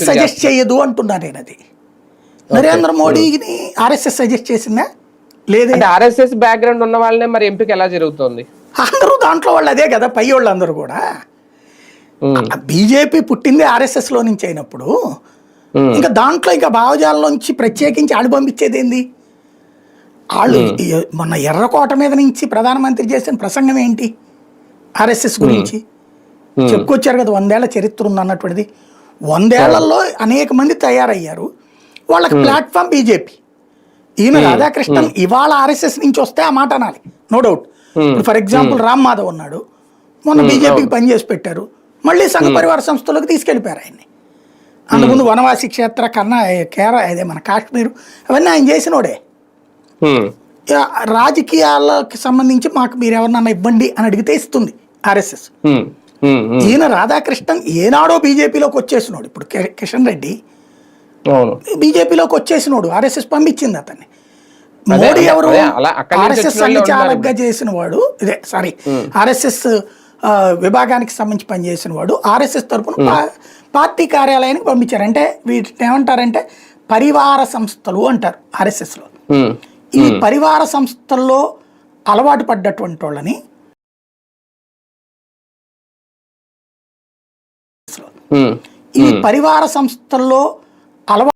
Suggest చేయదు అంటున్నా నేను. అది నరేంద్ర మోడీని ఆర్ఎస్ఎస్ సజెస్ట్ చేసిందా? లేదే. ఆర్ఎస్ఎస్ బ్యాక్గ్రౌండ్ ఉన్న వాళ్ళనే మరి ఎంపిక ఎలా జరుగుతుంది? అందరూ దాంట్లో వాళ్ళు అదే కదా, పై వాళ్ళు అందరూ కూడా. బీజేపీ పుట్టింది ఆర్ఎస్ఎస్ లో నుంచి అయినప్పుడు ఇంకా దాంట్లో ఇంకా భావజాలంలోంచి ప్రత్యేకించి ఆడు పంపించేది ఏంది? వాళ్ళు మొన్న ఎర్రకోట మీద నుంచి ప్రధానమంత్రి చేసిన ప్రసంగం ఏంటి? ఆర్ఎస్ఎస్ గురించి చెప్పుకొచ్చారు కదా, 100 ఏళ్ల చరిత్ర ఉంది అన్నటువంటిది. 100 ఏళ్లలో అనేక మంది తయారయ్యారు, వాళ్ళకి ప్లాట్ఫామ్ బీజేపీ. ఈయన రాధాకృష్ణన్ ఇవాళ ఆర్ఎస్ఎస్ నుంచి వస్తే ఆ మాట అనాలి, నో డౌట్. ఇప్పుడు ఫర్ ఎగ్జాంపుల్ రామ్ మాధవ్ ఉన్నాడు, మొన్న బీజేపీకి పనిచేసి పెట్టారు, మళ్ళీ సంఘ పరివార సంస్థలకు తీసుకెళ్లిపోయారు ఆయన్ని. అంతకుముందు వనవాసి క్షేత్ర అదే మన కాశ్మీర్ అవన్నీ ఆయన చేసినోడే. రాజకీయాలకు సంబంధించి మాకు మీరు ఎవరినన్నా ఇవ్వండి అని అడిగితే ఇస్తుంది ఆర్ఎస్ఎస్. ఈయన రాధాకృష్ణన్ ఏనాడో బీజేపీలోకి వచ్చేసినోడు. ఇప్పుడు కిషన్ రెడ్డి బీజేపీలోకి వచ్చేసినోడు, ఆర్ఎస్ఎస్ పంపించింది అతన్ని. మోడీ ఎవరు? ఆర్ఎస్ఎస్ సంఘచాలకుగా చేసిన వాడు, ఇదే సారీ ఆర్ఎస్ఎస్ విభాగానికి సంబంధించి పనిచేసిన వాడు. ఆర్ఎస్ఎస్ తరఫున పార్టీ కార్యాలయానికి పంపించారు. అంటే వీటిని ఏమంటారంటే పరివార సంస్థలు అంటారు ఆర్ఎస్ఎస్లో. ఈ పరివార సంస్థల్లో అలవాటు పడ్డటువంటి వాళ్ళని ఈ పరివార సంస్థల్లో అలవాటు